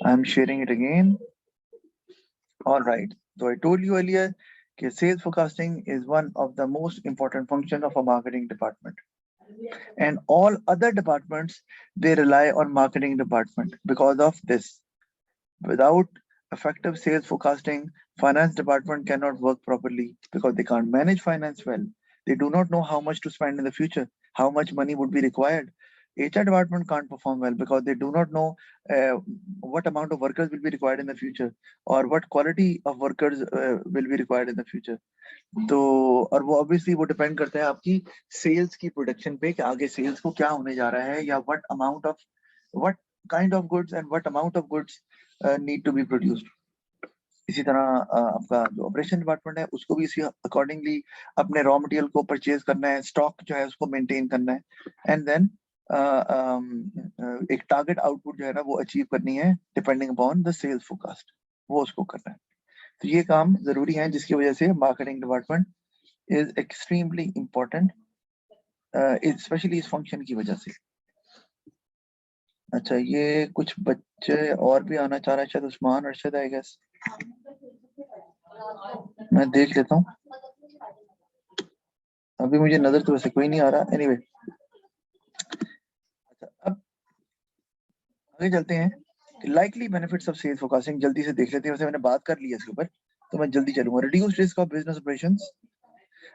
I'm sharing it again. All right. So I told you earlier that sales forecasting is one of the most important functions of a marketing department. And all other departments, they rely on marketing department because of this. Without effective sales forecasting, finance department cannot work properly because they can't manage finance well. They do not know how much to spend in the future, how much money would be required. HR department can't perform well because they do not know what amount of workers will be required in the future or what quality of workers will be required in the future. तो और वो obviously वो depend करता है आपकी sales की production पे कि आगे सेल्स को क्या होने जा रहा है या what kind of goods and what amount of goods need to be produced. इसी तरह आपका जो ऑपरेशन डिपार्टमेंट है उसको भी इसी अकॉर्डिंगली अपने रॉ मटेरियल को परचेज करना है, स्टॉक जो है उसको मेंटेन करना है एंड देन एक टारगेट आउटपुट जो है ना वो अचीव करनी है depending upon the sales forecast, वो उसको करना है। तो ये काम जरूरी है जिसकी वजह से marketing department is extremely important, specially इस फंक्शन की वजह से। अच्छा, ये कुछ बच्चे और भी आना चाह रहे हैं, शायद उस्मान अरशद आई गेस, मैं देख लेता हूँ। अभी मुझे नजर तो वैसे कोई नहीं आ रहा। एनीवे, अच्छा अब आगे चलते हैं। Likely benefits of sales forecasting जल्दी से देख लेते हैं, वैसे मैंने बात कर ली है इसके ऊपर तो मैं जल्दी चलूंगा। Reduce risk of business operations.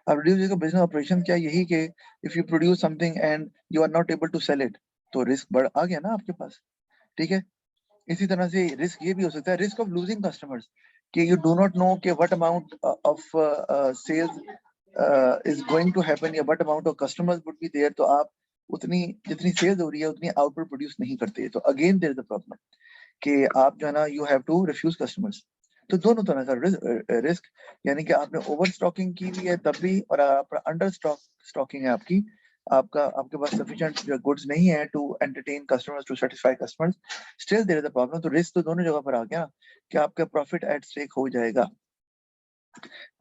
अब reduce risk of business operation क्या, यही कि if you produce something and you are not able to sell it तो रिस्क बढ़ आ गया ना आपके पास, ठीक है। इसी तरह से रिस्क ये भी हो सकता है, रिस्क ऑफ लूजिंग कस्टमर्स, कि यू डू नॉट नो कि what amount of sales is going to happen या what amount of customers would be there, तो आप उतनी जितनी सेल्स हो रही है उतनी आउटपुट प्रोड्यूस नहीं करते, तो again there is the problem कि आप जो है ना you have to refuse customers. तो दोनों तरह का रिस्क, यानी कि आपने ओवर स्टॉकिंग की हुई है तब भी और अंडर स्टॉकिंग है आपकी, आपके पास सफिशिएंट गुड्स नहीं है to entertain customers, to satisfy customers, still there is a problem. तो रिस्क तो दोनों जगह पर आ गया कि आपका प्रॉफिट एट स्टेक हो जाएगा।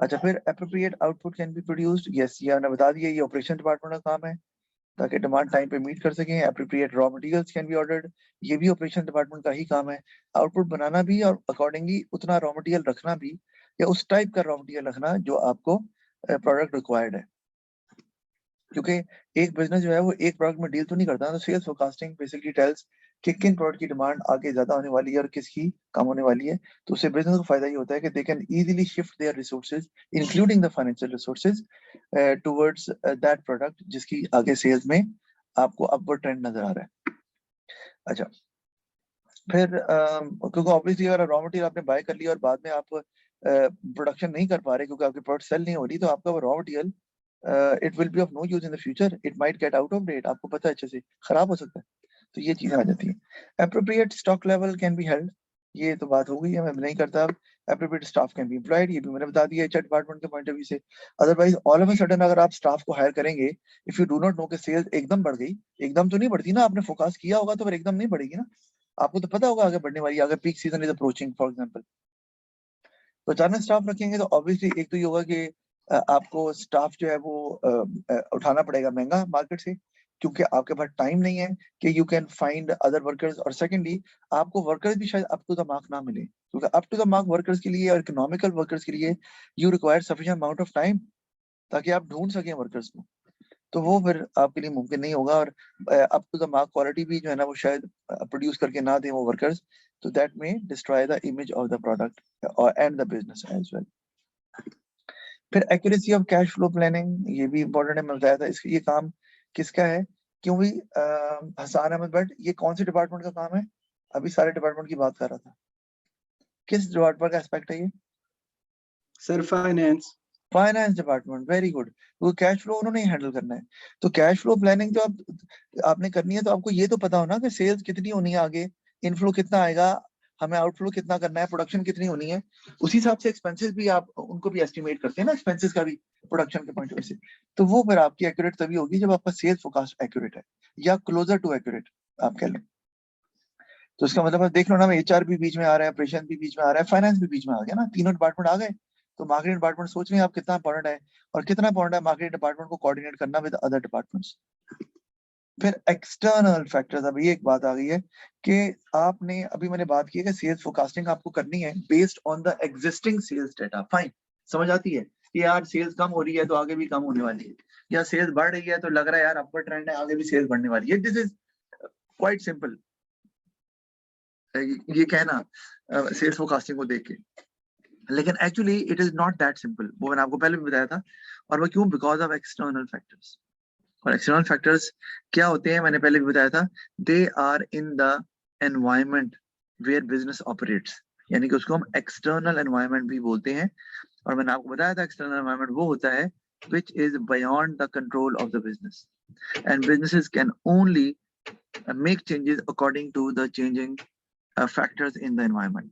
अच्छा, फिर appropriate output can be produced, yes ये हमने बता दिया, ये ऑपरेशन डिपार्टमेंट का काम है ताकि डिमांड टाइम पे मीट कर सकें। Appropriate raw materials can be ordered, ये भी ऑपरेशन डिपार्टमेंट का ही काम है, आउटपुट बनाना भी और अकॉर्डिंगली उतना रॉ मटेरियल रखना भी या उस टाइप का रॉ मटेरियल रखना जो आपको प्रोडक्ट रिक्वायर्ड है। क्योंकि एक बिजनेस जो है वो एक प्रोडक्ट में डील तो नहीं करता, तो सेल्स फोरकास्टिंग बेसिकली टेल्स कि किन प्रोडक्ट की डिमांड आगे ज्यादा होने वाली है और किसकी कम होने वाली है। तो उससे बिजनेस को फायदा ये होता है कि they can easily shift their resources including the financial resources towards that product जिसकी आगे सेल्स में आपको अपवर्ड ट्रेंड नजर आ रहा है। अच्छा, फिर क्योंकि ऑब्वियसली अगर रॉ मटेरियल आपने बाय कर लिया और बाद में आप प्रोडक्शन नहीं कर पा रहे क्योंकि आपकी प्रोडक्ट सेल नहीं हो रही, तो आपका वो raw material it will be of no use in the future, it might get out of date, आपको पता है अच्छे से खराब हो सकता है। तो ये चीजें आ जाती हैं। Appropriate stock level can be held, ये तो बात हो गई है, मैं नहीं करता। अब appropriate staff can be employed, ये भी मैंने बता दिया एचआर डिपार्टमेंट के पॉइंट ऑफ व्यू से। Otherwise all of a sudden अगर आप स्टाफ को हायर करेंगे, if you do not know कि सेल्स एकदम बढ़ गई, एकदम तो नहीं बढ़ती ना, आपने फोकस किया होगा तो फिर एकदम नहीं बढ़ेगी ना, आपको तो पता होगा आगे बढ़ने वाली है, अगर peak season is approaching for example. तो अचानक स्टाफ रखेंगे तो ऑब्वियसली एक तो ये होगा कि आपको स्टाफ जो है वो उठाना पड़ेगा महंगा मार्केट से, क्योंकि आपके पास टाइम नहीं है कि you can find other workers, और सेकेंडली आपको वर्कर्स भी शायद अप टू द मार्क ना मिले, क्योंकि up to the mark workers के लिए और इकोनॉमिकल वर्कर्स के लिए you require sufficient amount of time ताकि आप ढूंढ सकें वर्कर्स को, तो वो फिर आपके लिए मुमकिन नहीं होगा। और up to the mark quality भी जो है ना वो शायद प्रोड्यूस करके ना दें वो वर्कर्स, तो that may destroy the image of the product and the business as well. फिर accuracy of cash flow planning, ये भी इंपॉर्टेंट है, मैं बताया था इसका, ये काम किसका है, क्यों भी हसान अहमद बट ये कौन से डिपार्टमेंट का काम है, अभी सारे डिपार्टमेंट की बात कर रहा था, किस डिपार्टमेंट का एस्पेक्ट है ये? Sir finance. Finance department, very good. वो कैश फ्लो उन्होंने हैंडल करना है, तो कैश फ्लो प्लानिंग तो आपने करनी है, तो आपको ये तो पता हो ना कि सेल्स कितनी होनी है आगे, इनफ्लो कितना आएगा, हमें आउटफ्लो कितना करना है, प्रोडक्शन कितनी होनी है, उसी हिसाब से एक्सपेंसेस भी आप उनको भी एस्टिमेट करते हैं ना, एक्सपेंसेस का भी प्रोडक्शन के पॉइंट ऑफ व्यू से। तो वो फिर आपकी एक्यूरेट तभी होगी जब आपका सेल्स फोरकास्ट एक्यूरेट है या क्लोजर टू एक्यूरेट आप कह लो। तो इसका मतलब देख लो ना, एचआर भी बीच में आ रहा है, ऑपरेशन भी बीच में आ रहा है, फाइनेंस भी बीच में आ गया ना, तीनों डिपार्टमेंट आ गए। तो मार्केटिंग डिपार्टमेंट सोच रहे हैं आप कितना इंपॉर्टेंट है और कितना इंपॉर्टेंट है मार्केटिंग डिपार्टमेंट को कोऑर्डिनेट करना विद अदर डिपार्टमेंट्स। फिर एक्सटर्नल फैक्टर्स, अभी एक बात आ गई है कि आपने अभी मैंने बात की है कि सेल्स फोरकास्टिंग आपको करनी है based on the existing cells data. Fine, समझ आती है कि यार सेल्स कम हो रही है तो आगे भी कम होने वाली है, या सेल्स बढ़ रही है तो लग रहा है यार अपवर्ड ट्रेंड है, आगे भी सेल्स बढ़ने वाली है। दिस इज क्वाइट सिंपल ये कहना सेल्स फोरकास्टिंग को देख के, लेकिन actually it is not that simple. वो मैंने आपको पहले भी बताया था, और वो क्यों? Because of external factors. और एक्सटर्नल फैक्टर्स क्या होते हैं? मैंने पहले भी बताया था, they are in the environment where business operates, यानी कि उसको हम एक्सटर्नल एनवायरमेंट भी बोलते हैं। और मैंने आपको बताया था एक्सटर्नल एनवायरमेंट वो होता है which is beyond the control of the business, and businesses can only make changes according to the changing factors in the environment.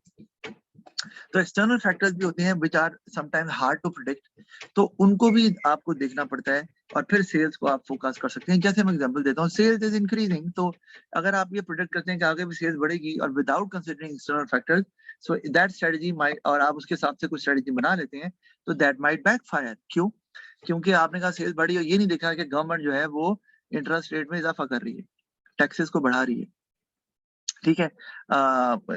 तो एक्सटर्नल फैक्टर्स भी होते हैं which are sometimes hard to predict, तो उनको भी आपको देखना पड़ता है और फिर सेल्स को आप फोकस कर सकते हैं। जैसे मैं एग्जांपल देता हूँ, सेल्स इज इंक्रीजिंग, तो अगर आप ये प्रिडिक्ट करते हैं कि आगे भी सेल्स बढ़ेगी और without considering external factors, so that strategy might, और आप उसके हिसाब से कुछ स्ट्रेटजी बना लेते हैं, तो दैट माइट बैकफायर। क्यों? क्योंकि आपने कहा सेल्स बढ़ी और ये नहीं देखा कि गवर्नमेंट जो है वो इंटरेस्ट रेट में इजाफा कर रही है, टैक्सेस को बढ़ा रही है, ठीक है।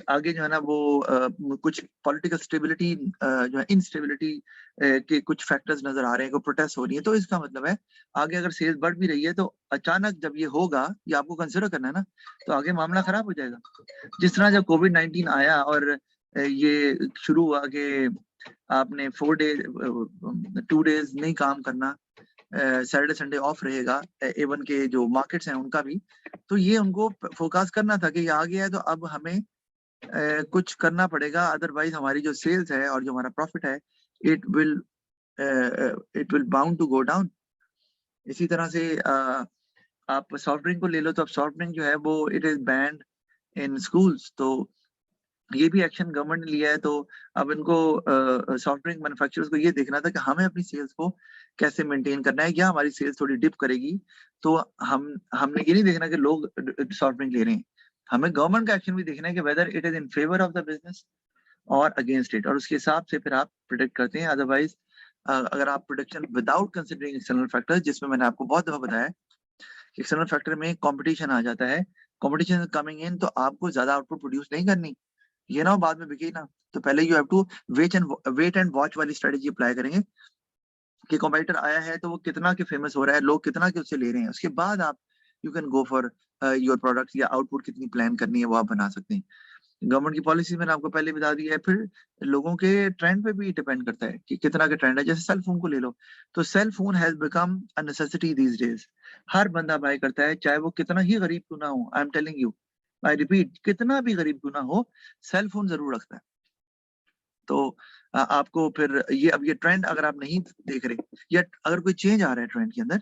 आगे जो है ना वो कुछ पॉलिटिकल स्टेबिलिटी जो है इंस्टेबिलिटी के कुछ फैक्टर्स नजर आ रहे हैं, को प्रोटेस्ट हो रही है, तो इसका मतलब है आगे अगर सेल्स बढ़ भी रही है तो अचानक जब ये होगा, ये आपको कंसिडर करना है ना, तो आगे मामला खराब हो जाएगा। जिस तरह जब कोविड-19 आया और ये शुरू हुआ कि आपने 4 डेज 2 डेज नहीं काम करना, सैटरडे संडे ऑफ रहेगा, एवन के जो मार्केट्स हैं उनका भी, तो ये उनको फोकस करना था कि ये आ गया है तो अब हमें कुछ करना पड़ेगा, अदरवाइज हमारी जो सेल्स है और जो हमारा प्रॉफिट है it will bound to go down. इसी तरह से आप सॉफ्ट ड्रिंक को ले लो, तो अब सॉफ्ट ड्रिंक जो है वो it is band in schools, तो ये भी एक्शन गवर्नमेंट ने लिया है। तो अब इनको सॉफ्ट ड्रिंक मैन्युफैक्चरर्स को ये देखना था कि हमें अपनी सेल्स को कैसे मेंटेन करना है, या हमारी सेल्स थोड़ी डिप करेगी तो हमने ये नहीं देखना कि लोग सॉफ्ट ड्रिंक ले रहे हैं, हमें गवर्नमेंट का एक्शन भी देखना है कि whether it is in favour of the business और अगेंस्ट इट, और उसके हिसाब से फिर आप प्रोडिक्ट करते हैं। अदरवाइज अगर आप production without considering external factors, जिसमें मैंने आपको बहुत दफा बताया एक्सटर्नल फैक्टर में कंपटीशन आ जाता है, कंपटीशन कमिंग इन, तो आपको ज्यादा आउटपुट प्रोड्यूस नहीं करनी, ये ना हो बाद में बिके ना, तो पहले you have to wait and watch वाली स्ट्रेटजी अप्लाई करेंगे कि कंपटीटर आया है तो वो कितना के फेमस हो रहा है, लोग कितना के उससे ले रहे हैं, उसके बाद आप you can go for your product, या आउटपुट कितनी प्लान करनी है वो आप बना सकते हैं। गवर्नमेंट की पॉलिसी मैंने आपको पहले बता दी है। फिर लोगों के ट्रेंड पे भी डिपेंड करता है कि कितना का ट्रेंड है। जैसे सेल फोन को ले लो, तो cell phone has become a necessity these days, हर बंदा बाय करता है, चाहे वो कितना ही गरीब क्यों ना हो। I am telling you, I repeat, कितना भी गरीब क्यों ना हो, सेल फोन जरूर रखता है। तो आपको फिर ये, अब ये ट्रेंड अगर आप नहीं देख रहे, या अगर कोई चेंज आ रहा है ट्रेंड के अंदर,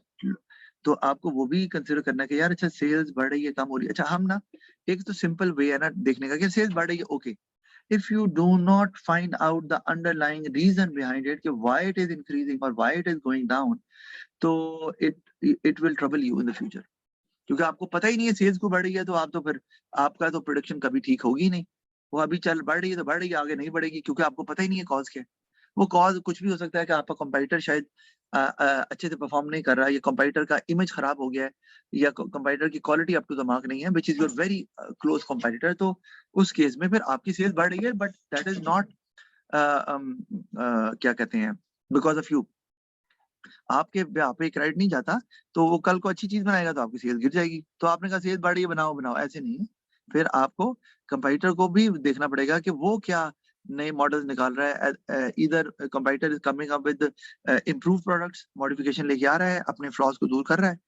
तो आपको वो भी कंसिडर करना है कि यार अच्छा सेल्स बढ़ रही है, कम हो रही है। अच्छा हम ना, एक तो सिंपल वे है ना देखने का कि सेल्स बढ़ रही है, okay, if you do not find out the underlying reason behind it कि why it is increasing or why it is going down, तो it will trouble you in the future, क्योंकि आपको पता ही नहीं है सेल्स को बढ़ रही है, तो आप तो फिर आपका तो प्रोडक्शन कभी ठीक होगी ही नहीं। वो अभी चल बढ़ रही है तो बढ़ रही है, आगे नहीं बढ़ेगी, क्योंकि आपको पता ही नहीं है कॉज क्या है। वो कॉज कुछ भी हो सकता है कि आपका कंपटीटर शायद अच्छे से परफॉर्म नहीं कर रहा है, या कंपटीटर का इमेज खराब हो गया है, या कंपटीटर की quality up to the mark नहीं है, which is your very close competitor, तो उस केस में फिर आपकी सेल्स बढ़ रही है, बट दैट इज नॉट क्या कहते हैं, बिकॉज ऑफ यू। आपके पे क्रेडिट नहीं जाता, तो वो कल को अच्छी चीज बनाएगा तो आपकी सेल्स गिर जाएगी। तो आपने कहा सेल्स बढ़ रही है, बनाओ बनाओ, ऐसे नहीं है। फिर आपको कंपटीटर को भी देखना पड़ेगा कि वो क्या नए मॉडल्स निकाल रहा है। इधर competitor is coming up with improve products, modification लेके आ रहा है, अपने फ्लॉज को दूर कर रहा है।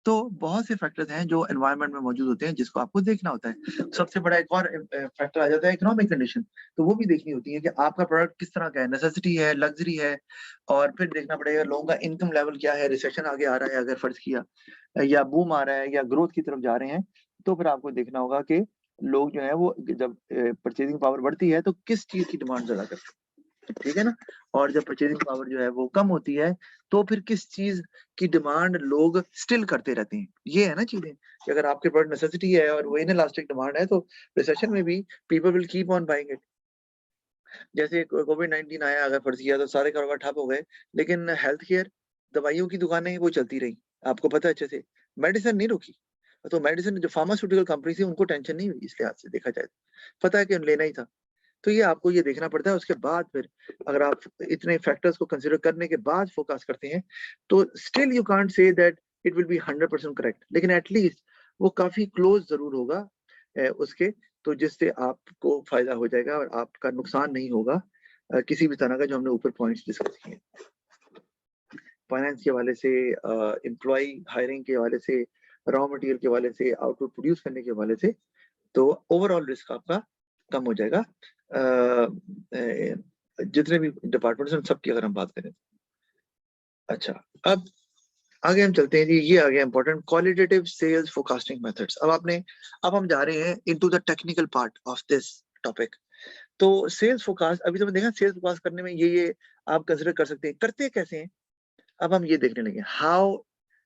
तो बहुत से फैक्टर्स हैं जो एनवायरनमेंट में मौजूद होते हैं, जिसको आपको देखना होता है। सबसे बड़ा एक और फैक्टर आ जाता है इकोनॉमिक कंडीशन, तो वो भी देखनी होती है कि आपका प्रोडक्ट किस तरह का है, नेसेसिटी है, लग्जरी है, और फिर देखना पड़ेगा लोगों का इनकम लेवल क्या है, रिसेशन आगे आ रहा है अगर फर्ज किया, या बूम आ रहा है, या ग्रोथ की तरफ जा रहे हैं, तो फिर आपको देखना होगा कि लोग जो है वो जब परचेजिंग पावर बढ़ती है तो किस चीज की डिमांड ज्यादा करते हैं, ठीक है ना। और जब परचेजिंग पावर जो है वो कम होती है, तो फिर किस चीज की डिमांड लोग स्टिल करते रहते हैं। ये है ना चीजें कि अगर आपके प्रोडक्ट नेसेसिटी है और वो इनइलास्टिक डिमांड है, तो रिसेशन में भी people will keep on buying it. जैसे कोविड-19 आया, अगर फर्ज किया तो सारे कारोबार ठप हो गए, लेकिन हेल्थ केयर, दवाइयों की दुकानें वो चलती रही, आपको पता है अच्छे से, मेडिसिन नहीं रुकी। तो मेडिसिन जो फार्मास्यूटिकल कंपनी थी उनको टेंशन नहीं हुई, इसलिए हाथ से देखा जाए पता है कि लेना ही था। तो ये आपको ये देखना पड़ता है। उसके बाद फिर अगर आप इतने फैक्टर्स को कंसीडर करने के बाद फोकस करते हैं तो still you can't say that it will B 100% correct, लेकिन एटलीस्ट वो काफी क्लोज जरूर होगा उसके, तो जिससे आपको फायदा हो जाएगा और आपका नुकसान नहीं होगा किसी भी तरह का, जो हमने ऊपर पॉइंट्स डिस्कस किए फाइनेंस के हवाले से, एम्प्लॉय हायरिंग के हवाले से, रॉ मटेरियल के हवाले से, आउटपुट प्रोड्यूस करने के हवाले से, तो ओवरऑल रिस्क आपका कम हो जाएगा जितने भी डिपार्टमेंट्स हैं सबकी अगर हम बात करें। अच्छा, अब आगे हम चलते हैं जी, ये आ गया important qualitative sales forecasting methods. अब हम जा रहे हैं into the technical part of this topic. तो सेल्स फोरकास्ट, अभी तो मैंने देखा सेल्स फोरकास्ट करने में ये आप कंसिडर कर सकते हैं, करते कैसे हैं अब हम ये देखने लगे, how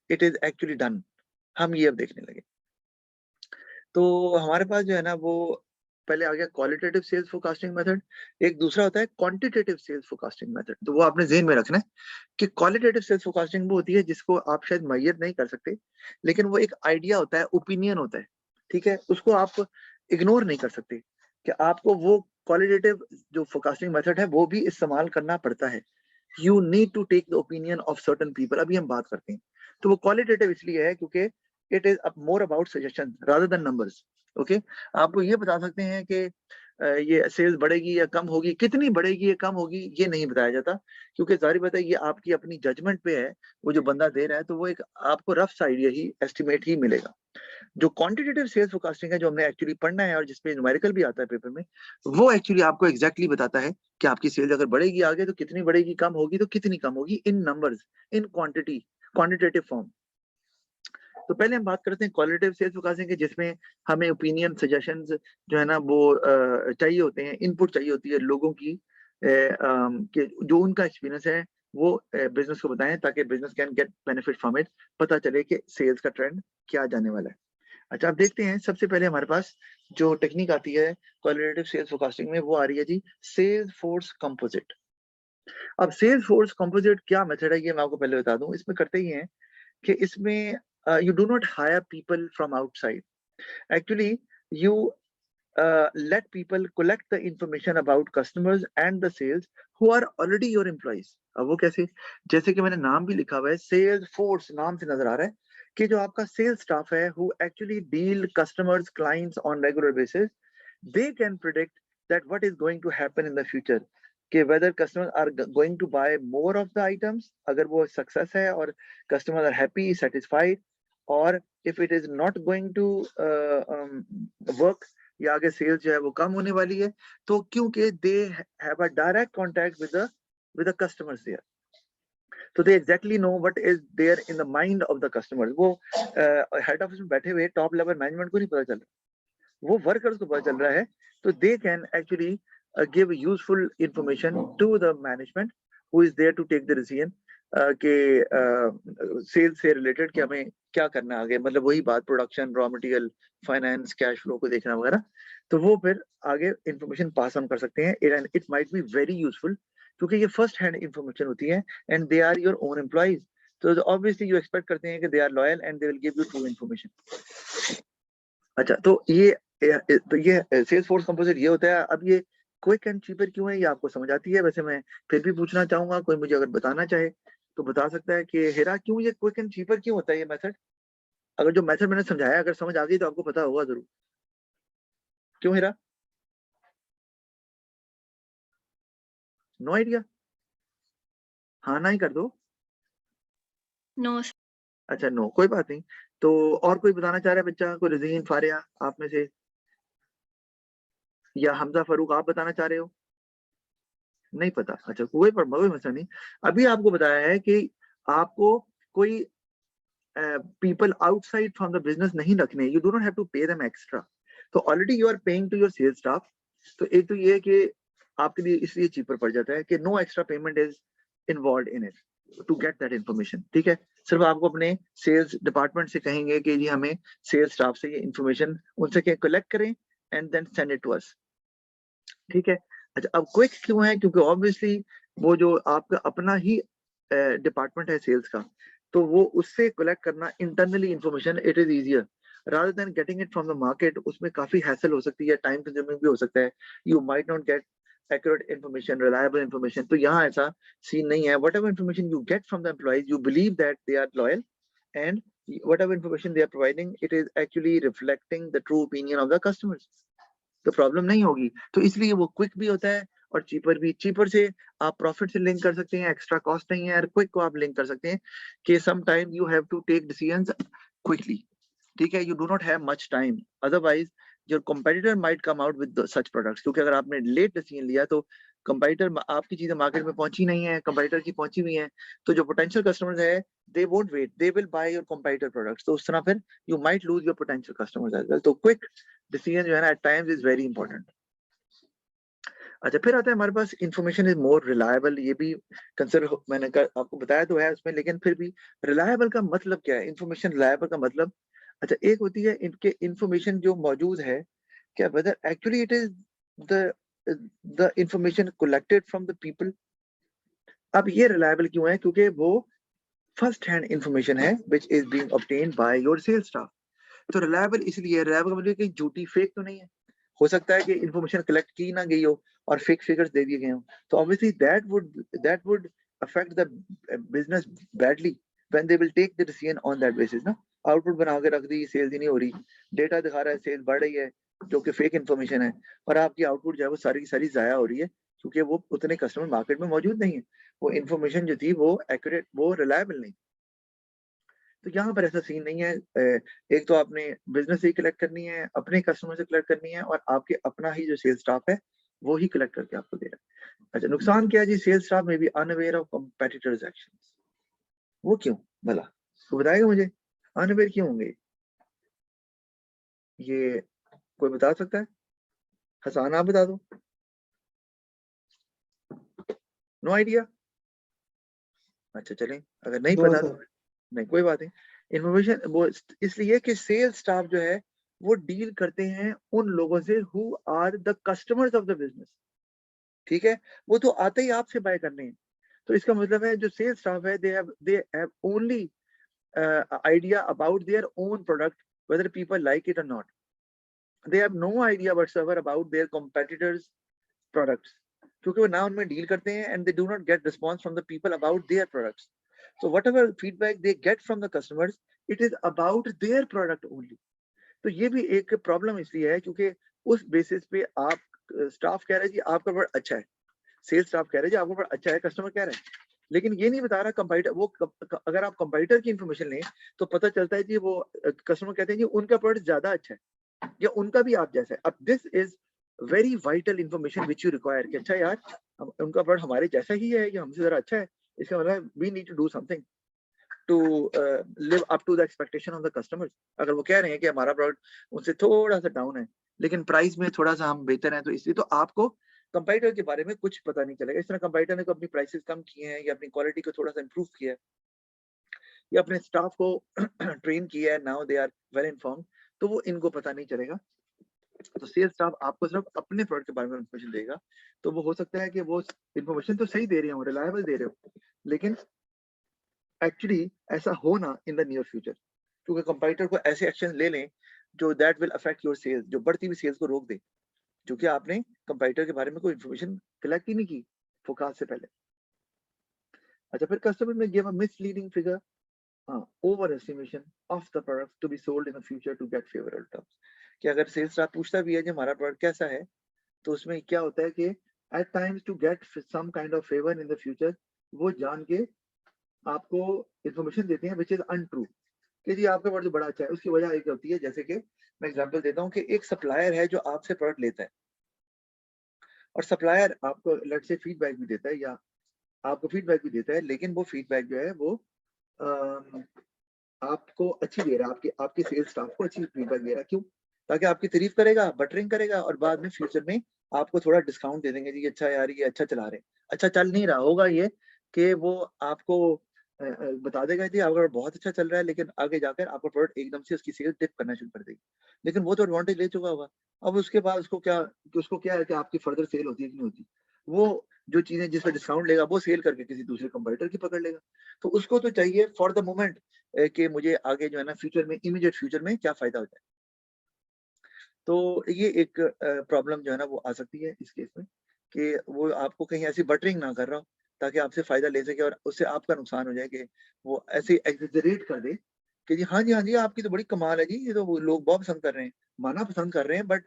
it is actually done, हम ये अब देखने लगे। तो हमारे पास जो है ना वो पहले आ गया क्वालिटेटिव सेल्स फोरकास्टिंग मेथड, एक दूसरा होता है क्वांटिटेटिव सेल्स फोरकास्टिंग मेथड। तो वो आपने ज़हन में रखना है कि क्वालिटेटिव सेल्स फोरकास्टिंग वो होती है जिसको आप शायद मेजर नहीं कर सकते, लेकिन वो एक आइडिया होता है, ओपिनियन होता है, ठीक है, उसको आप इग्नोर नहीं कर सकते कि आपको वो क्वालिटेटिव जो फोरकास्टिंग मेथड है वो भी इस्तेमाल करना पड़ता है। You need to take the opinion of certain people, अभी हम बात करते हैं। तो वो क्वालिटेटिव इसलिए है क्योंकि it is more about suggestion rather than numbers. Okay, आपको ये बता सकते हैं कि ये सेल्स बढ़ेगी या कम होगी, कितनी बढ़ेगी या कम होगी ये नहीं बताया जाता, क्योंकि जाहिर बात है ये आपकी अपनी जजमेंट पे है, वो जो बंदा दे रहा है तो वो एक आपको रफ सा आइडिया ही, एस्टिमेट ही मिलेगा। जो क्वांटिटेटिव सेल्स फोरकास्टिंग है जो हमने एक्चुअली पढ़ना है और जिसपे न्यूमेरिकल भी आता है पेपर में, वो एक्चुअली आपको एग्जैक्टली बताता है कि आपकी सेल्स अगर बढ़ेगी आगे तो कितनी बढ़ेगी, कम होगी तो कितनी कम होगी, in numbers, in quantity, quantitative form. तो पहले हम बात करते हैं क्वालिटेटिव सेल्स फोरकास्टिंग के, जिसमें हमें ओपिनियन, सजेशंस जो है ना वो चाहिए होते हैं, इनपुट चाहिए होती है लोगों की कि जो उनका एक्सपीरियंस है वो बिजनेस को बताएं ताकि business can get benefit from it, पता चले कि सेल्स का ट्रेंड क्या जाने वाला है। अच्छा, आप देखते हैं सबसे पहले हमारे पास जो टेक्निक आती है क्वालिटेटिव सेल्स फोरकास्टिंग में, वो आ रही है जी सेल्स फोर्स कंपोजिट। अब सेल्स फोर्स कंपोजिट क्या मेथड है ये मैं आपको पहले बता दूं। इसमें करते ही हैं कि इसमें you do not hire people from outside. Actually, you let people collect the information about customers and the sales who are already your employees. अब वो कैसे, जैसे कि मैंने नाम भी लिखा हुआ है, सेल्स फोर्स नाम से नजर आ रहा है कि जो आपका सेल्स स्टाफ है who actually deal customers, clients on regular basis, they can predict that what is going to happen in the future, कि whether customers are going to buy more of the items, अगर वो success है और customers are happy, satisfied, or if it is not going to work, या आगे sales जो है वो कम होने वाली है, तो क्योंकि they have a direct contact with the customers there, तो they exactly know what is there in the mind of the customers. वो हेड ऑफिस में बैठे हुए टॉप लेवल मैनेजमेंट को नहीं पता चल रहा, वो वर्कर्स को पता चल रहा है। तो they can actually give useful information to the management who is there to take the decision के सेल्स से रिलेटेड कि हमें क्या करना है आगे, मतलब वही बात, production, raw material, finance, cash flow को देखना वगैरह। तो वो फिर आगे इंफॉर्मेशन पास ऑन कर सकते हैं, it might be very useful क्योंकि ये फर्स्ट हैंड इंफॉर्मेशन होती है and they are your own employees. तो ऑब्वियसली यू एक्सपेक्ट करते हैं कि they are loyal and they will give you true information. अच्छा, तो ये सेल्स फोर्स कंपोजिट ये होता है। अब ये क्विक एंड चीपर क्यों है ये आपको समझ आती है, वैसे मैं फिर भी पूछना चाहूंगा, कोई मुझे अगर बताना चाहे तो बता सकता है कि हेरा क्यों ये क्विक एंड चीपर क्यों होता है ये मेथड। अगर जो मेथड मैंने समझाया अगर समझ आ गई तो आपको पता होगा जरूर, क्यों हेरा? No idea? हाँ ना ही कर दो। नो। अच्छा नो, कोई बात नहीं। तो और कोई बताना चाह रहा है बच्चा, कोई रजीन, फारिया आप में से, या हमजा, फारूक आप बताना चाह रहे हो? नहीं पता? अच्छा, कोई मसला नहीं। अभी आपको बताया है कि आपको कोई people outside from the business नहीं रखने, you do not have to pay them extra. तो already you are paying to your sales staff. तो एक तो ये है कि आपके लिए इसलिए चीपर पड़ जाता है कि no extra payment is involve in it to get that information, ठीक है। सिर्फ आपको अपने सेल्स डिपार्टमेंट से कहेंगे कि जी हमें सेल्स स्टाफ से ये इन्फॉर्मेशन उनसे कलेक्ट करें and then send it to us, ठीक है। अच्छा, अब क्विक क्यों है? क्योंकि ऑब्वियसली वो जो आपका अपना ही डिपार्टमेंट है सेल्स का, तो वो उससे कलेक्ट करना internally information, it is easier. rather than getting it from the market, उसमें काफी hassle हो सकती है, time consuming भी हो सकता है, you might not get accurate information, reliable information. तो यहाँ ऐसा scene नहीं है. Whatever information you get from the employees, you believe that they are loyal, and whatever information they are providing, it is actually reflecting the true opinion of the customers. तो problem नहीं होगी. तो इसलिए वो quick भी होता है और चीपर भी. चीपर से आप प्रॉफिट से लिंक कर सकते हैं, एक्स्ट्रा कॉस्ट नहीं है. और क्विक को आप लिंक कर सकते हैं कि some time you have to take decisions quickly. ठीक है, you do not have much time, otherwise your competitor might come out with such products. क्योंकि अगर आपने लेट डिसीजन लिया तो कंपेटिटर, आपकी चीजें मार्केट में पहुंची नहीं है, कंपेटिटर की पहुंची हुई है, तो जो पोटेंशियल कस्टमर्स है they won't wait, they will buy your competitor products. तो उस तरह फिर you might lose your potential customers as well. तो क्विक डिसीजन जो है ना at times is very important. अच्छा, फिर आता है हमारे पास इंफॉर्मेशन इज मोर रिलायबल. ये भी कंसिडर मैंने आपको बताया तो है उसमें, लेकिन फिर भी रिलायबल का मतलब क्या है? इंफॉर्मेशन रिलायबल का मतलब, अच्छा, एक होती है इनके इंफॉर्मेशन जो मौजूद है, क्या whether actually it is the information collected from the people. अब ये रिलायबल क्यों है? क्योंकि वो फर्स्ट हैंड इंफॉर्मेशन है which is being obtained by your sales staff. तो रिलायबल इसलिए, रिलायबल मतलब कि झूठी फेक तो नहीं है. हो सकता है कि इंफॉर्मेशन कलेक्ट की ना गई हो और फेक फिगर्स दे दिए गए हो, तो obviously that would affect the business badly when they will take the decision on that basis ना. आउटपुट बना के रख दी, सेल्स ही नहीं हो रही, डेटा दिखा रहा है सेल्स बढ़ रही है जो कि फेक इंफॉर्मेशन है, और आपकी आउटपुट जो है वो सारी की सारी जाया हो रही है क्योंकि वो उतने कस्टमर मार्केट में मौजूद नहीं है. वो इंफॉर्मेशन जो थी वो एक्यूरेट, वो रिलायबल नहीं. तो यहाँ पर ऐसा सीन नहीं है. एक तो आपने बिजनेस से ही कलेक्ट करनी है, अपने कस्टमर से कलेक्ट करनी है, और आपके अपना ही जो सेल्स स्टाफ है वो ही कलेक्ट करके आपको दे रहा है. अच्छा, नुकसान क्या है जी? सेल्स स्टाफ में be unaware of competitors actions. वो क्यों भला? तो बताएगा मुझे, अनअवेयर क्यों होंगे? ये कोई बता सकता है? हसन, आप बता दो. No idea. अच्छा चलें, अगर नहीं पता तो नहीं, कोई बात नहीं. इन्फॉर्मेशन वो इसलिए कि सेल्स स्टाफ जो है वो डील करते हैं उन लोगों से who are the customers of the business. ठीक है, वो तो आते ही आपसे बाय करने हैं. तो इसका मतलब है जो सेल्स स्टाफ है they have only idea about their own product, whether people like it or not. They have no idea whatsoever about their competitors products, क्योंकि वो ना उनमें डील करते हैं, and they do not get response from the people about their products. So whatever feedback they get from the customers, it is about their product only. तो ये भी एक प्रॉब्लम इसलिए है क्योंकि उस बेसिस पे आप, स्टाफ कह रहा है जी आपका प्रोडक्ट अच्छा है, सेल्स स्टाफ कह रहे हैं जी आपका प्रोडक्ट अच्छा है, कस्टमर कह रहा है, लेकिन ये नहीं बता रहा कंपाइटर. वो अगर आप कंपाइटर की इंफॉर्मेशन लें तो पता चलता है जी वो कस्टमर कहते हैं जी उनका प्रोडक्ट ज्यादा अच्छा है या उनका भी आप जैसा है. अब this is very vital information which you require कि अच्छा यार उनका प्रोडक्ट हमारे जैसा ही है या हमसे जरा अच्छा है. इसका मतलब we need to do something to live up to the expectation of the customers. अगर वो कह रहे हैं कि हमारा प्रोडक्ट उनसे थोड़ा सा डाउन है लेकिन प्राइस में थोड़ा सा हम बेहतर हैं, तो इसलिए तो आपको कंपाइटर के बारे में कुछ पता नहीं चलेगा. इस तरह कंपाइटर ने अपनी प्राइसेस कम किए हैं या अपनी क्वालिटी को थोड़ा सा इंप्रूव किया है या अपने स्टाफ को ट्रेन किया है, now they are well informed, तो वो इनको पता नहीं चलेगा. तो सेल्स स्टाफ आपको सिर्फ अपने प्रोडक्ट के बारे में इंफॉर्मेशन देगा. तो वो हो सकता है कि वो इंफॉर्मेशन तो सही दे रहे हो, रिलायबल दे रहे हो, लेकिन एक्चुअली ऐसा हो ना इन द नियर फ्यूचर, क्योंकि कंपाइटर को ऐसे एक्शन ले लें जो that will affect your sales, जो बढ़ती हुई सेल्स को रोक दे, क्योंकि आपने कंपाइटर के बारे में कोई इंफॉर्मेशन कलेक्ट ही नहीं की फोरकास्ट से पहले. अच्छा, फिर कस्टमर में give a misleading figure, over estimation of the product to be sold in the future to get favourable terms. कि अगर सेल्स स्टाफ पूछता भी है कि हमारा प्रोडक्ट कैसा है, तो उसमें क्या होता है कि at times to get some kind of favour in the future, वो जान के आपको इंफॉर्मेशन देते हैं विच इज अनट्रू कि जी आपका प्रोडक्ट बड़ा अच्छा है. उसकी वजह एक होती है, जैसे कि मैं एग्जांपल देता हूँ कि एक सप्लायर है जो आपसे प्रोडक्ट लेता है और सप्लायर आपको लेट से फीडबैक भी देता है या आपको फीडबैक भी देता है, लेकिन वो फीडबैक जो है वो आपको अच्छी दे रहा है, आपके सेल्स स्टाफ को अच्छी फीडबैक दे रहा है. क्यों? ताकि आपकी तारीफ करेगा, बटरिंग करेगा और बाद में फ्यूचर में आपको थोड़ा डिस्काउंट दे देंगे जी अच्छा यार ये अच्छा चला रहे हैं. अच्छा चल नहीं रहा होगा ये कि वो आपको बता देगा जी आपका बहुत अच्छा चल रहा है, लेकिन आगे जाकर आपका प्रोडक्ट एकदम से उसकी सेल डिप करना शुरू कर देगी, लेकिन वो तो एडवांटेज ले चुका होगा. अब उसके बाद उसको क्या है कि आपकी फर्दर सेल होती है कि नहीं होती, वो जो चीजें जिस पर डिस्काउंट लेगा वो सेल करके किसी दूसरे कंपटीटर की पकड़ लेगा। तो उसको तो चाहिए फॉर द मोमेंट कि मुझे आगे जो है ना फ्यूचर में, इमीडिएट फ्यूचर में क्या फायदा हो जाए। तो ये एक प्रॉब्लम जो है ना वो आ सकती है इस केस में, कि वो आपको कहीं ऐसी बटरिंग ना कर रहा हो ताकि आपसे फायदा ले सके और उससे आपका नुकसान हो जाए, कि वो ऐसे एग्जेजरेट कर दे कि जी हाँ जी, आपकी तो बड़ी कमाल है जी, ये तो वो लोग बहुत पसंद कर रहे हैं, माना पसंद कर रहे हैं, बट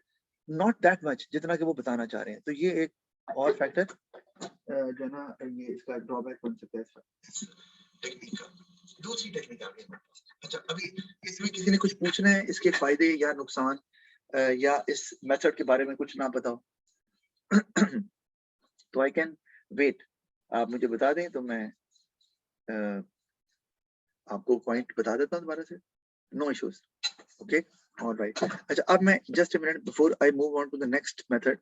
नॉट दैट मच जितना कि वो बताना चाह रहे हैं। तो ये एक और फैक्टर जो है ना, ये इसका ड्रॉबैक बन सकता है टेक्निक का। दूसरी टेक्निक आ गई। अच्छा, अभी इसमें किसी ने कुछ पूछना है इसके फायदे या नुकसान, या इस मेथड के बारे में कुछ ना बताओ तो आई कैन वेट, आप मुझे बता दें तो मैं आपको पॉइंट बता देता हूँ दोबारा से, नो इश्यूज, ओके, ऑलराइट। अच्छा, अब मैं just a minute before I move on to the next method,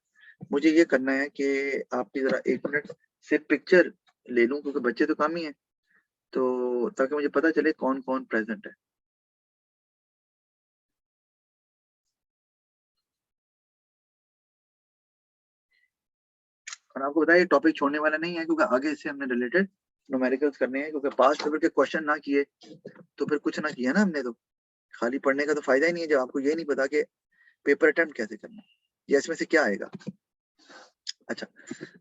मुझे ये करना है कि आपकी जरा 1 मिनट से पिक्चर ले लूं, क्योंकि बच्चे तो कम ही हैं, तो ताकि मुझे पता चले कौन कौन प्रेजेंट है। और आपको बताया ये टॉपिक छोड़ने वाला नहीं है, क्योंकि आगे इससे हमने रिलेटेड न्यूमेरिकल्स करने हैं, क्योंकि पास्ट पेपर के क्वेश्चन ना किए तो फिर कुछ ना किया ना हमने, तो खाली पढ़ने का तो फायदा ही नहीं है जब आपको ये नहीं पता कि पेपर अटेम्प्ट कैसे करना है या इसमें से क्या आएगा। अच्छा,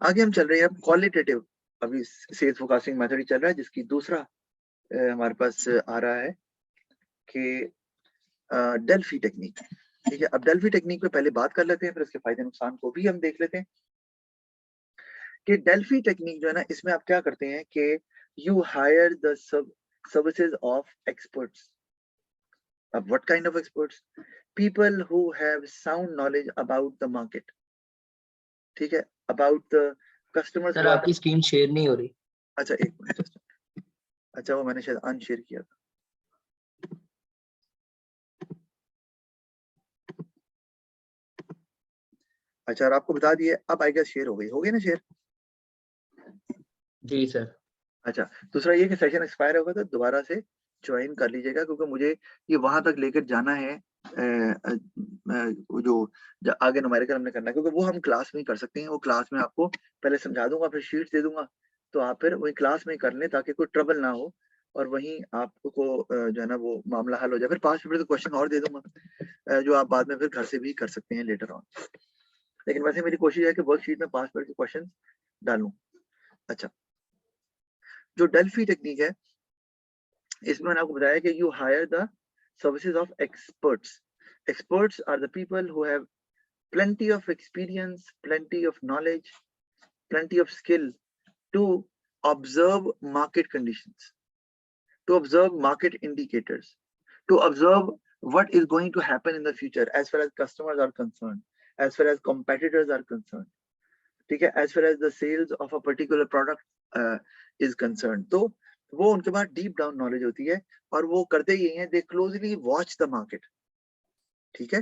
आगे हम चल रहे हैं अब क्वालिटेटिव, अभी सेल्स फोरकास्टिंग मेथड ही चल रहा है, जिसकी दूसरा हमारे पास आ रहा है कि डेल्फी टेक्निक। ठीक है, अब डेल्फी टेक्निक पे पहले बात कर लेते हैं, फिर उसके फायदे नुकसान को भी हम देख लेते हैं कि डेल्फी टेक्निक जो है ना, इसमें आप क्या करते हैं कि you hire the services of experts. अब what kind of experts? People who have sound knowledge about the market, ठीक है, अबाउट द कस्टमर्स। सर आपकी स्क्रीन शेयर नहीं हो रही। अच्छा, एक मिनट, अच्छा वो मैंने शायद अनशेयर किया था। अच्छा, और आपको बता दिए, अब आई गेस शेयर हो गई ना शेयर? जी सर। अच्छा, दूसरा ये कि सेशन एक्सपायर होगा तो दोबारा से ज्वाइन कर लीजिएगा, क्योंकि मुझे ये वहां तक लेकर जाना है, वो जो आगे न्यूमेरिकल हमने करना है, क्योंकि वो हम क्लास में ही कर सकते हैं। वो क्लास में आपको पहले समझा दूंगा, फिर शीट्स दे दूंगा, तो आप फिर वही क्लास में कर लें ताकि कोई ट्रबल ना हो, और वहीं आपको जो है ना वो मामला हल हो जाए। फिर 5 पेपर के क्वेश्चन और दे दूंगा जो आप बाद में फिर घर से भी कर सकते हैं लेटर ऑन। लेकिन वैसे मेरी कोशिश है कि वर्कशीट में 5 पेपर के क्वेश्चन डालूं। अच्छा, जो डेल्फी टेक्निक है, इसमें मैंने आपको बताया कि you hire the services of experts. Experts are the people who have plenty of experience, plenty of knowledge, plenty of skill to observe market conditions, to observe market indicators, to observe what is going to happen in the future as far as customers are concerned, as far as competitors are concerned, ठीक है, as far as the sales of a particular product is concerned। तो वो उनके पास deep down knowledge होती है, और वो करते ही हैं, they closely watch the market, ठीक है,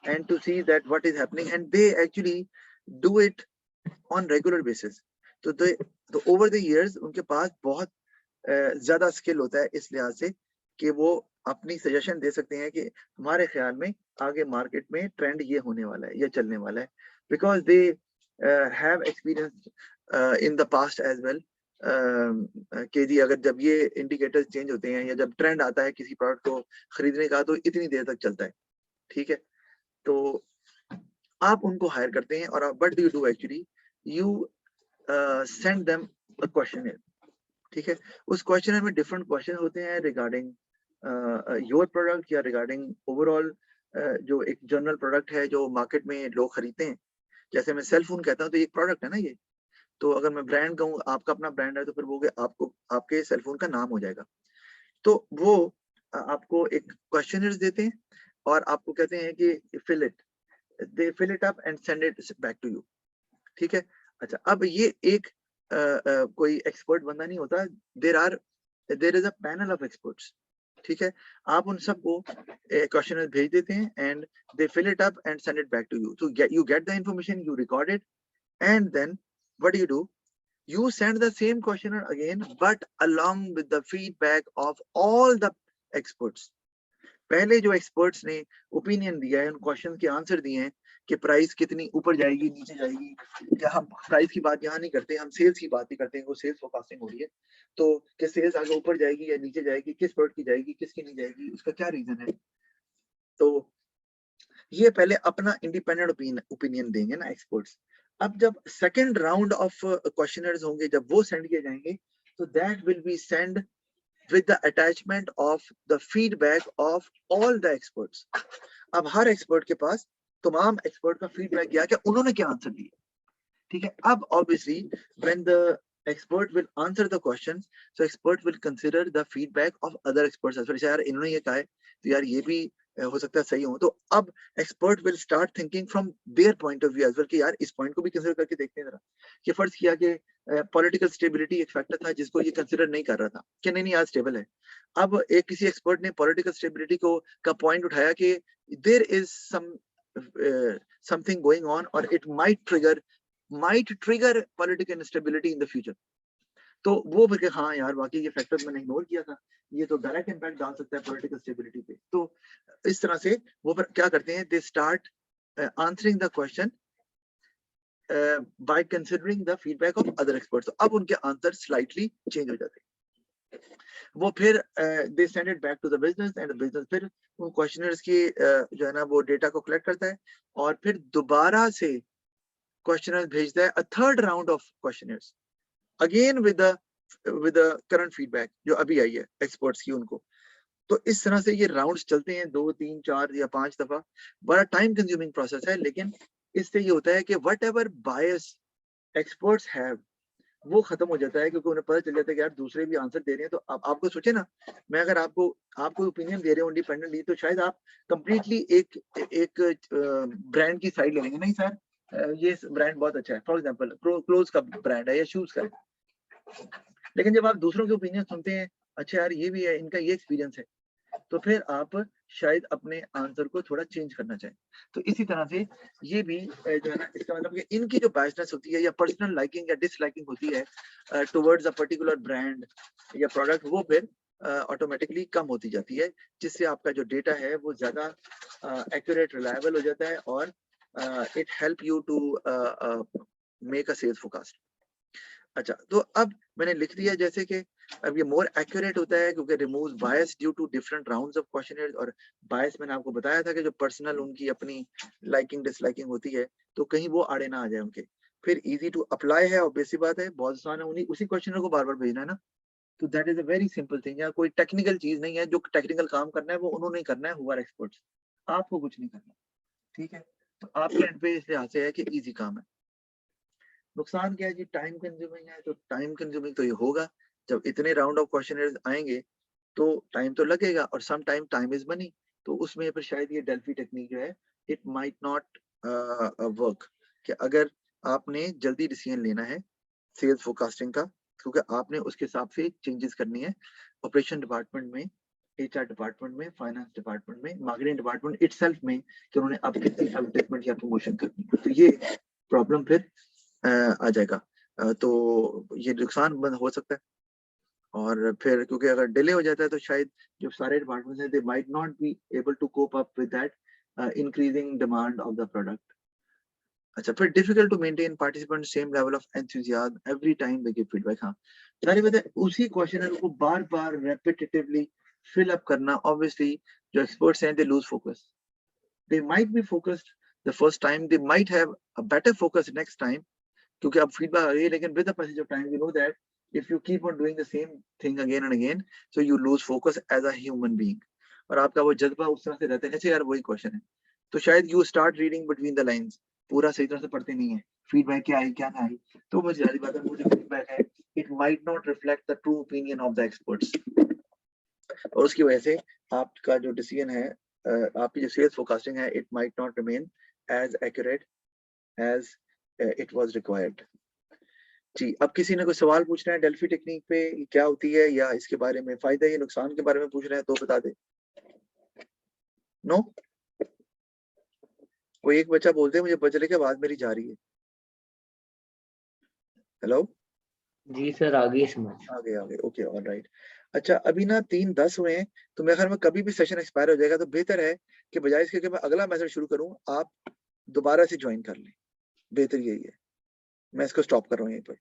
and to see that what is happening, and they actually do it on regular basis. तो ओवर द इयर्स उनके पास बहुत ज्यादा स्किल होता है, इस लिहाज से कि वो अपनी सजेशन दे सकते हैं कि हमारे ख्याल में आगे मार्केट में ट्रेंड ये होने वाला है, ये चलने वाला है, because they have experience in the past as well, कि जी अगर जब ये इंडिकेटर्स चेंज होते हैं या जब ट्रेंड आता है किसी प्रोडक्ट को खरीदने का, तो इतनी देर तक चलता है, ठीक है। तो आप उनको हायर करते हैं, और what do you do actually, you send them a questionnaire, ठीक है। उस क्वेश्चनर में डिफरेंट क्वेश्चन होते हैं रिगार्डिंग योर प्रोडक्ट, या रिगार्डिंग ओवरऑल जो एक जनरल प्रोडक्ट है जो मार्केट में लोग खरीदते हैं। जैसे मैं सेल फोन कहता हूँ तो ये प्रोडक्ट है ना ये, तो अगर मैं ब्रांड कहूँ, आपका अपना ब्रांड है, तो फिर वो आपको आपके सेल फोन का नाम हो जाएगा। तो वो आपको एक क्वेश्चनर्स देते हैं और आपको कहते हैं कि fill it, they fill it up and send it back to you, ठीक है। अच्छा, अब ये एक कोई एक्सपर्ट बंदा नहीं होता, there is a panel of experts, ठीक है। आप उन सबको क्वेश्चन भेज देते हैं, and they fill it up and send it back to you. So you get the information, you record it, and then what do you do, you send the same questionnaire again, but along with the feedback of all the experts, पहले जो experts ने opinion दिया है, उन question के answer दिए हैं कि प्राइस कितनी ऊपर जाएगी, नीचे जाएगी, या हम प्राइस की बात यहाँ नहीं करते, हम सेल्स की बात ही करते हैं, वो सेल्स फोरकास्टिंग हो रही है। तो कि सेल्स आगे ऊपर जाएगी या नीचे जाएगी, किस प्रोडक्ट की जाएगी, किसकी नहीं जाएगी, उसका क्या रीजन है। तो ये पहले अपना इंडिपेंडेंट ओपिनियन देंगे ना एक्सपर्ट्स। अब जब सेकंड राउंड ऑफ क्वेश्चनर्स होंगे, जब वो सेंड किए जाएंगे, तो that will be send with the attachment of the feedback of all the experts. अब हर एक्सपर्ट के पास तमाम एक्सपर्ट का फीडबैक गया कि उन्होंने क्या आंसर दिया, ठीक है। अब obviously when the expert will answer the questions, so expert will consider the feedback of other experts as well. यार इन्होंने ये कहा है, तो यार ये भी हो सकता है सही हो। तो अब expert will start thinking from their point of view as well कि यार इस पॉइंट को भी कंसीडर करके देखते हैं जरा। कि फर्ज किया कि पॉलिटिकल स्टेबिलिटी एक फैक्टर था जिसको ये कंसीडर नहीं कर रहा था कि नहीं आज स्टेबल है। अब एक किसी एक्सपर्ट ने पॉलिटिकल स्टेबिलिटी को का पॉइंट उठाया कि there is something going on और it might trigger political instability in the future. तो वो फिर हाँ यार वाकई ये फैक्टर मैंने इग्नोर किया था, ये तो डायरेक्ट इम्पैक्ट डाल सकता है पॉलिटिकल स्टेबिलिटी पे। तो इस तरह से वो फिर क्या करते हैं, they start answering the question by considering the feedback of other experts. अब उनके आंसर स्लाइटली चेंज हो जाते हैं। वो फिर they send it back to the business and business फिर उन क्वेश्चनर्स की जो है ना वो डेटा को कलेक्ट करता है और फिर दोबारा से क्वेश्चनर्स भेजता है a third round of questioners again with the current feedback जो अभी आई है एक्सपर्ट्स की उनको। तो इस तरह से ये राउंड्स चलते हैं 2, 3, 4 या 5 दफा। बड़ा टाइम कंज्यूमिंग प्रोसेस है, लेकिन इससे ये होता है कि what ever bias experts have वो खत्म हो जाता है, क्योंकि उन्हें पता चल जाता है कि यार दूसरे भी आंसर दे रहे हैं। तो आपको सोचे ना, मैं अगर आपको ओपिनियन दे रहे हूँ इंडिपेंडेंटली, तो शायद आप कंप्लीटली एक ब्रांड की साइड ले लेंगे, नहीं सर ये ब्रांड बहुत अच्छा है, फॉर एग्जांपल क्लोज का ब्रांड है या शूज का है। लेकिन जब आप दूसरों के ओपिनियन सुनते हैं, अच्छा यार ये भी है, इनका ये एक्सपीरियंस है, तो फिर आप शायद अपने आंसर को थोड़ा चेंज करना चाहें। तो इसी तरह से ये भी जो है ना, इसका मतलब कि इनकी जो बायसनेस होती है या पर्सनल लाइकिंग या डिसलाइकिंग होती है टुवर्ड्स अ पर्टिकुलर ब्रांड या प्रोडक्ट, वो फिर ऑटोमेटिकली कम होती जाती है, जिससे आपका जो डेटा है वो ज्यादा एक्यूरेट रिलायबल हो जाता है और it help you to make a sales forecast. अच्छा, तो अब मैंने लिख दिया जैसे कि अब ये मोर एक्यूरेट होता है क्योंकि removes bias due to different rounds of questionnaires. और बायस मैंने आपको बताया था कि जो पर्सनल उनकी अपनी लाइकिंग डिसलाइकिंग होती है, तो कहीं वो आड़े ना आ जाए उनके। फिर इजी टू अप्लाई है, और बेसिक बात है, बहुत आसान है, उन्हीं उसी क्वेश्चनर को बार बार भेजना है ना। तो that is a very simple thing. या कोई टेक्निकल चीज नहीं है, जो टेक्निकल काम करना है वो उन्होंने ही करना है, हु आर एक्सपर्ट्स, आपको कुछ नहीं करना, ठीक है। तो आपके एंड पे इस लिहाज से है कि इजी काम है। नुकसान क्या है जी, टाइम कंज्यूमिंग है। तो टाइम कंज्यूमिंग तो ये होगा, जब इतने राउंड ऑफ क्वेश्चनर्स आएंगे तो टाइम तो लगेगा, और सम टाइम इज मनी। तो उसमें फिर शायद ये डेल्फी टेक्निक जो है, इट माइट नॉट वर्क। कि अगर आपने जल्दी डिसीजन लेना है सेल्स फोरकास्टिंग का, क्योंकि आपने उसके हिसाब से चेंजेस करनी है ऑपरेशन डिपार्टमेंट में, एचआर डिपार्टमेंट में, फाइनेंस डिपार्टमेंट में, मार्केटिंग डिपार्टमेंट इटसेल्फ में, कि उन्होंने अब कितनी एडवर्टाइजमेंट या प्रमोशन करनी है। तो ये प्रॉब्लम फिर आ जाएगा। तो ये नुकसान बंद हो सकता है। और फिर क्योंकि अगर डिले हो जाता है तो शायद जो सारे डिपार्टमेंट्स हैं, they might not be able to cope up with that increasing demand of the product. अच्छा, फिर difficult to maintain participant same level of enthusiasm every time they give feedback. हाँ, सारी बात है, उसी क्वेश्चनर को बार बार रेपिटेटिवली फिल अप करना। ऑब्वियसली जो एक्सपर्ट्स हैं, they lose focus. They might be focused the first time, they might have a better focus next time, क्योंकि अब फीडबैक आ रही है। लेकिन with the passage of time, you know that if you keep on doing the same thing again and again, so you lose focus as a human being, और आपका वो जज्बा उस तरह से रहता है जैसे यार वही क्वेश्चन है। तो शायद you start reading between the lines, पूरा सही तरह से पढ़ते नहीं है, फीडबैक क्या आई क्या ना आई। तो मुझे जारी बात है, मुझे फीडबैक है, it might not reflect the true opinion of the experts, और उसकी वजह से आपका जो डिसीजन है, आपकी जो सेल्स फोरकास्टिंग है, it might not remain as accurate as it was required. जी, अब किसी ने कोई सवाल पूछना है डेल्फी टेक्निक पे, क्या होती है, या इसके बारे में फायदे या नुकसान के बारे में पूछ रहे हैं, तो बता दे। नो, कोई एक बच्चा बोलते हैं मुझे बजरे की आवाज मेरी जा रही है। हेलो, जी सर आगे समझ। आगे आगे ओके ऑलराइट। अच्छा अभी ना 3:10 हुए हैं, तो मेरे ख्याल में कभी भी सेशन एक्सपायर हो जाएगा, तो बेहतर है कि बजाय इसके कि मैं अगला मैसेज शुरू करूं, आप दोबारा से ज्वाइन कर लें। बेहतर यही है। मैं इसको स्टॉप कर रहा हूं यहीं पर।